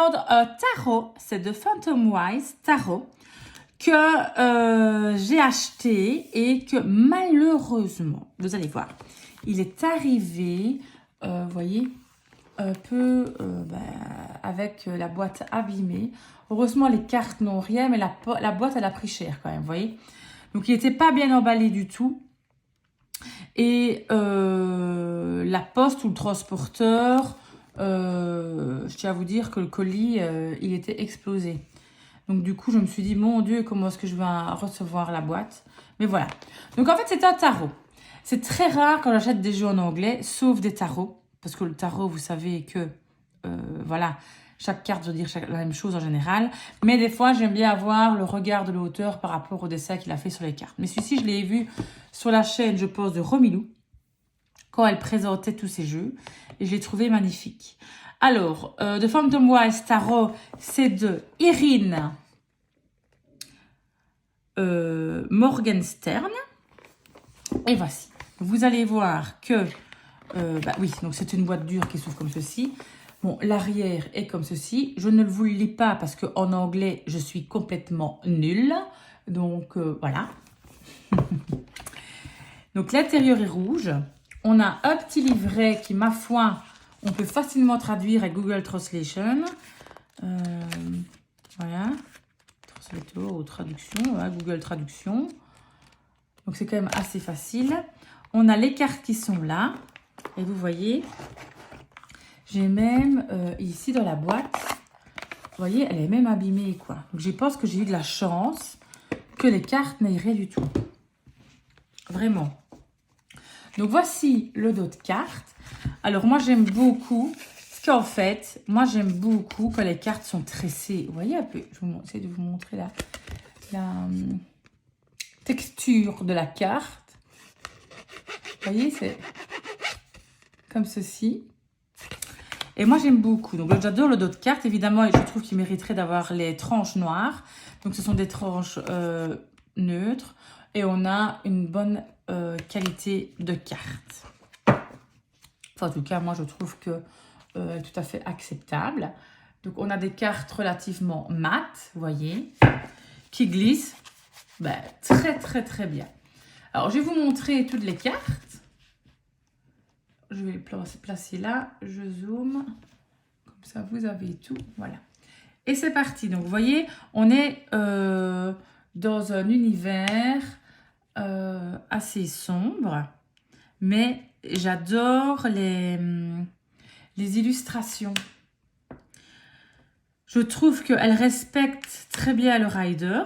commande un tarot, c'est de Phantom Wise Tarot, que j'ai acheté et que malheureusement, vous allez voir, il est arrivé, vous voyez, un peu avec la boîte abîmée. Heureusement, les cartes n'ont rien, mais la boîte, elle a pris cher quand même, vous voyez. Donc, il n'était pas bien emballé du tout. Et la poste ou le transporteur, je tiens à vous dire que le colis, il était explosé. Donc, du coup, je me suis dit, mon Dieu, comment est-ce que je vais recevoir la boîte? Mais voilà. Donc, en fait, c'est un tarot. C'est très rare quand j'achète des jeux en anglais, sauf des tarots. Parce que le tarot, vous savez que, voilà, chaque carte veut dire la même chose en général. Mais des fois, j'aime bien avoir le regard de l'auteur par rapport au dessin qu'il a fait sur les cartes. Mais celui-ci, je l'ai vu sur la chaîne, je pense, de Romilou, quand elle présentait tous ses jeux. Et je l'ai trouvé magnifique. Alors, de Phantom Wise Tarot, c'est de Irine Morgenstern. Et voici. Vous allez voir que, oui, donc c'est une boîte dure qui s'ouvre comme ceci. Bon, l'arrière est comme ceci. Je ne vous le lis pas parce qu'en anglais, je suis complètement nulle. Donc, voilà. Donc, l'intérieur est rouge. On a un petit livret qui, ma foi, on peut facilement traduire avec Google Translation. Voilà. Translator ou traduction. Voilà, Google Traduction. Donc, c'est quand même assez facile. On a les cartes qui sont là. Et vous voyez, j'ai même ici dans la boîte, vous voyez, elle est même abîmée, quoi. Donc, je pense que j'ai eu de la chance que les cartes n'aient rien du tout. Vraiment. Donc, voici le dos de cartes. Alors, moi, j'aime beaucoup, parce qu'en fait, moi, j'aime beaucoup quand les cartes sont tressées. Vous voyez un peu, je vais essayer de vous montrer la texture de la carte. Vous voyez, c'est comme ceci. Et moi, j'aime beaucoup. Donc, j'adore le dos de carte. Évidemment, je trouve qu'il mériterait d'avoir les tranches noires. Donc, ce sont des tranches neutres. Et on a une bonne qualité de carte. Enfin, en tout cas, moi, je trouve que est tout à fait acceptable. Donc, on a des cartes relativement mates, vous voyez, qui glissent très, très, très bien. Alors, je vais vous montrer toutes les cartes. Je vais les placer là, je zoome, comme ça vous avez tout, voilà. Et c'est parti, donc vous voyez, on est dans un univers assez sombre, mais j'adore les illustrations. Je trouve qu'elles respectent très bien le rider,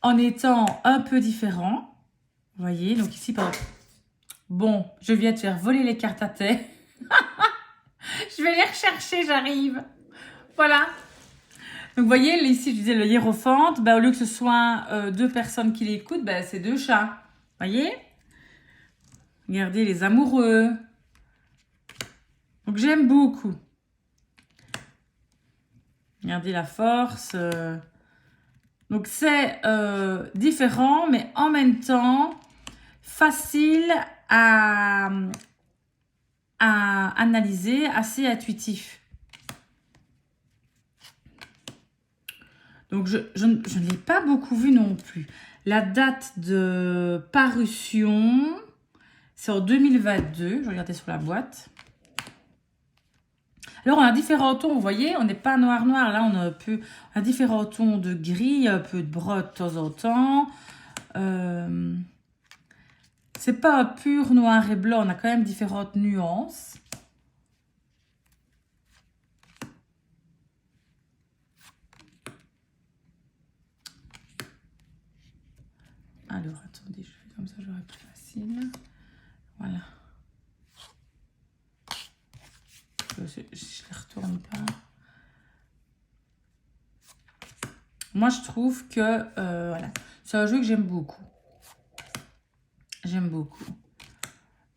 en étant un peu différent. Vous voyez, donc ici, par exemple, bon, je viens de faire voler les cartes à terre. Je vais les rechercher, j'arrive. Voilà. Donc, vous voyez, ici, je disais le hiérophante. Au lieu que ce soit deux personnes qui l'écoutent, c'est deux chats. Vous voyez? Regardez les amoureux. Donc, j'aime beaucoup. Regardez la force. Donc, c'est différent, mais en même temps, facile à analyser, assez intuitif. Donc, je ne l'ai pas beaucoup vu non plus. La date de parution, c'est en 2022. Je regardais sur la boîte. Alors, on a différents tons, vous voyez, on n'est pas noir-noir. Là, on a différents tons de gris, un peu de brun de temps en temps. C'est pas un pur noir et blanc, on a quand même différentes nuances. Alors, attendez, je fais comme ça, j'aurai plus facile. Voilà. Je les retourne pas. Moi, je trouve que, voilà, c'est un jeu que j'aime beaucoup. J'aime beaucoup.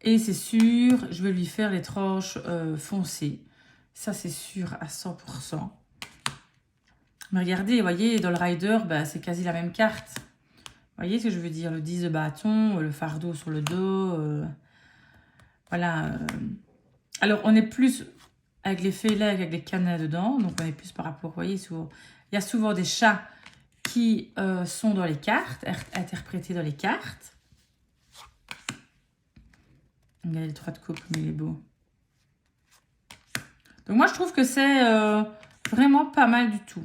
Et c'est sûr, je vais lui faire les tranches foncées. Ça, c'est sûr à 100%. Mais regardez, vous voyez, dans le rider, c'est quasi la même carte. Vous voyez ce que je veux dire? Le 10 de bâton, le fardeau sur le dos. Voilà. Alors, on est plus avec les fêlés, avec les canets dedans. Donc, on est plus par rapport, vous voyez, souvent, il y a souvent des chats qui sont dans les cartes, interprétés dans les cartes. Regardez le 3 de coupe, mais il est beau. Donc, moi, je trouve que c'est vraiment pas mal du tout.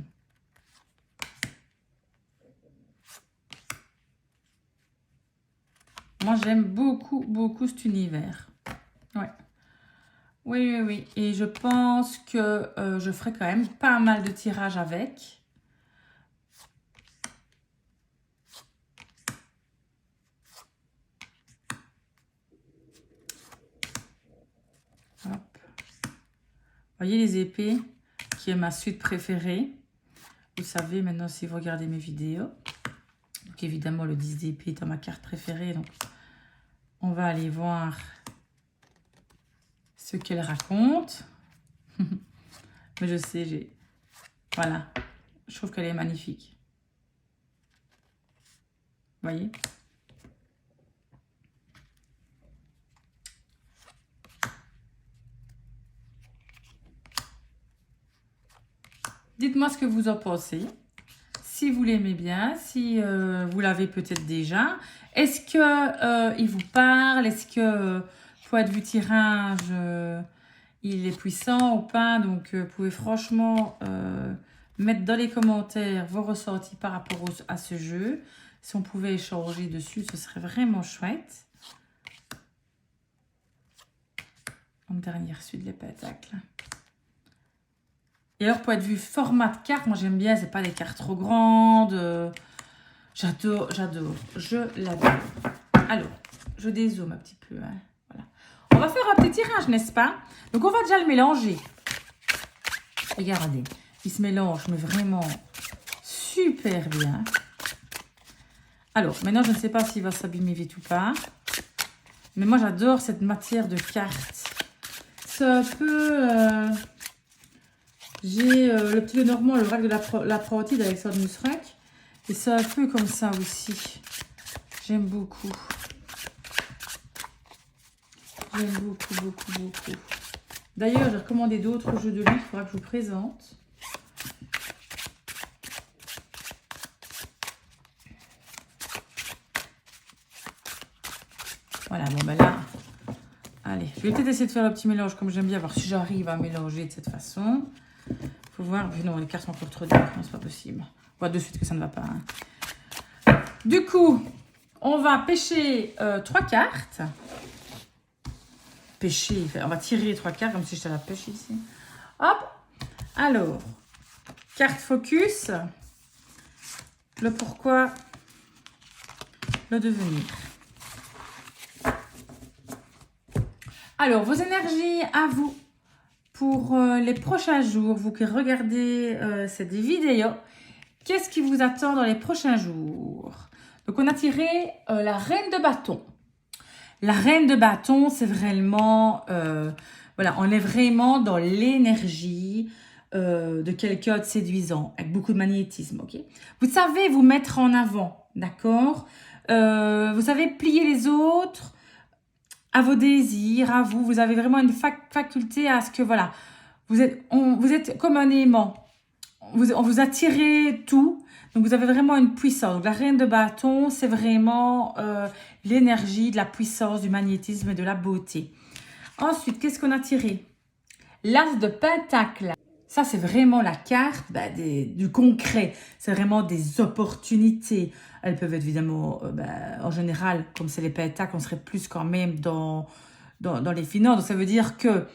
Moi, j'aime beaucoup, beaucoup cet univers. Ouais. Oui, oui, oui. Et je pense que je ferai quand même pas mal de tirages avec. Hop. Voyez les épées, qui est ma suite préférée. Vous savez maintenant si vous regardez mes vidéos. Donc évidemment, le 10 d'épée est ma carte préférée. Donc on va aller voir ce qu'elle raconte. Mais je sais, voilà. Je trouve qu'elle est magnifique. Vous voyez? Dites-moi ce que vous en pensez. Si vous l'aimez bien, si vous l'avez peut-être déjà. Est-ce que il vous parle? Est-ce que point de vue tirage, il est puissant ou pas? Donc, vous pouvez franchement mettre dans les commentaires vos ressentis par rapport à ce jeu. Si on pouvait échanger dessus, ce serait vraiment chouette. En dernière suite, les pétacles. Et alors, point de vue format de carte, moi j'aime bien, c'est pas des cartes trop grandes. J'adore, j'adore. Je l'adore. Alors, je dézoome un petit peu. Hein, voilà. On va faire un petit tirage, n'est-ce pas? Donc, on va déjà le mélanger. Regardez, il se mélange, mais vraiment super bien. Alors, maintenant, je ne sais pas s'il va s'abîmer vite ou pas. Mais moi, j'adore cette matière de cartes. C'est un peu... J'ai le petit Normand, le vrac de la Protide avec ça de Musrac. Et c'est un peu comme ça aussi. J'aime beaucoup. J'aime beaucoup, beaucoup, beaucoup. D'ailleurs, j'ai recommandé d'autres jeux de lui qu'il faudra que je vous présente. Voilà, bon ben là, allez, je vais peut-être essayer de faire le petit mélange comme j'aime bien, voir si j'arrive à mélanger de cette façon. Faut voir, non, les cartes sont encore trop dures, non, c'est pas possible. On voit de suite que ça ne va pas. Hein. Du coup, on va pêcher 3 cartes. Pêcher, on va tirer 3 cartes comme si j'étais à la pêche ici. Hop, alors, carte focus, le pourquoi, le devenir. Alors, vos énergies à vous pour les prochains jours, vous qui regardez cette vidéo, qu'est-ce qui vous attend dans les prochains jours? Donc, on a tiré la reine de bâton. La reine de bâton, c'est vraiment, voilà, on est vraiment dans l'énergie de quelqu'un de séduisant, avec beaucoup de magnétisme, ok? Vous savez vous mettre en avant, d'accord? Vous savez plier les autres à vos désirs, à vous. Vous avez vraiment une faculté à ce que, voilà, vous êtes comme un aimant. On vous attirez tout. Donc, vous avez vraiment une puissance. Donc, la reine de bâton, c'est vraiment l'énergie, de la puissance, du magnétisme et de la beauté. Ensuite, qu'est-ce qu'on a tiré? L'as de pentacle. Ça, c'est vraiment la carte du concret. C'est vraiment des opportunités. Elles peuvent être évidemment, en général, comme c'est les pentacles, on serait plus quand même dans les finances. Donc, ça veut dire que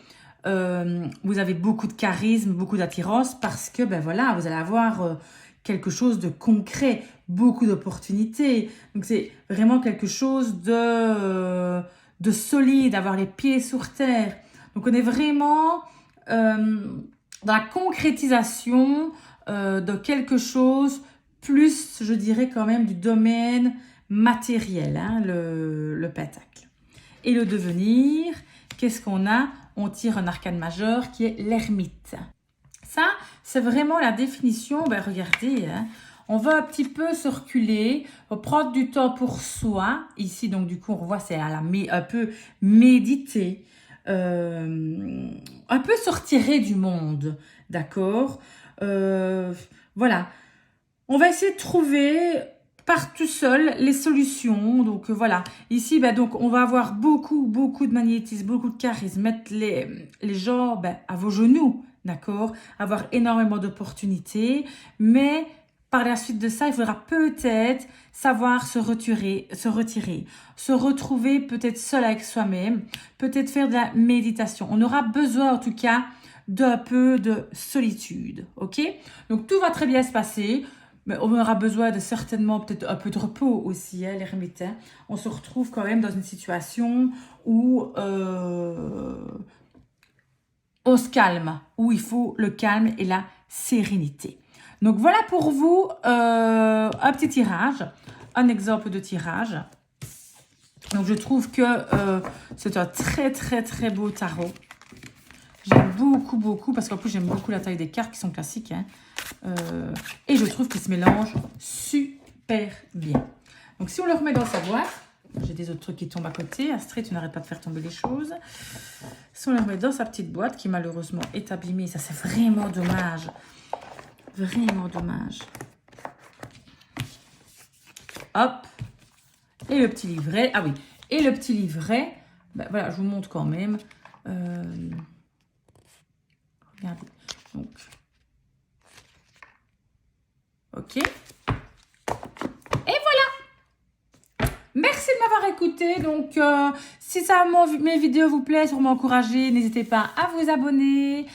vous avez beaucoup de charisme, beaucoup d'attirance parce que, voilà, vous allez avoir quelque chose de concret, beaucoup d'opportunités. Donc, c'est vraiment quelque chose de solide, avoir les pieds sur terre. Donc, on est vraiment dans la concrétisation de quelque chose, plus, je dirais quand même, du domaine matériel, hein, le pentacle. Et le devenir, qu'est-ce qu'on a? On tire un arcane majeur qui est l'ermite. Ça, c'est vraiment la définition. Regardez, hein, on va un petit peu se reculer, on va prendre du temps pour soi. Ici, donc, du coup, on voit, c'est un peu méditer. un peu se retirer du monde, d'accord? Voilà. On va essayer de trouver par tout seul les solutions. Donc voilà. Ici, donc, on va avoir beaucoup de magnétisme, beaucoup de charisme. Mettre les gens à vos genoux, d'accord? Avoir énormément d'opportunités. Mais par la suite de ça, il faudra peut-être savoir se retirer, se retrouver peut-être seul avec soi-même, peut-être faire de la méditation. On aura besoin en tout cas d'un peu de solitude, ok? Donc tout va très bien se passer, mais on aura besoin de certainement peut-être un peu de repos aussi, hein, l'ermite. Hein. On se retrouve quand même dans une situation où on se calme, où il faut le calme et la sérénité. Donc voilà pour vous un petit tirage, un exemple de tirage. Donc je trouve que c'est un très beau tarot. J'aime beaucoup, parce qu'en plus j'aime beaucoup la taille des cartes qui sont classiques. Hein. Et je trouve qu'il se mélange super bien. Donc si on le remet dans sa boîte, j'ai des autres trucs qui tombent à côté. Astrid, tu n'arrêtes pas de faire tomber les choses. Si on le remet dans sa petite boîte qui malheureusement est abîmée, ça c'est vraiment dommage. Vraiment dommage. Hop. Et le petit livret. Ah oui. Et le petit livret. Voilà, je vous montre quand même. Regardez. Donc. Ok. Et voilà. Merci de m'avoir écouté. Donc, si mes vidéos vous plaisent, pour m'encourager, n'hésitez pas à vous abonner,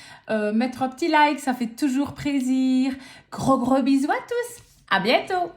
mettre un petit like, ça fait toujours plaisir. Gros bisous à tous. À bientôt.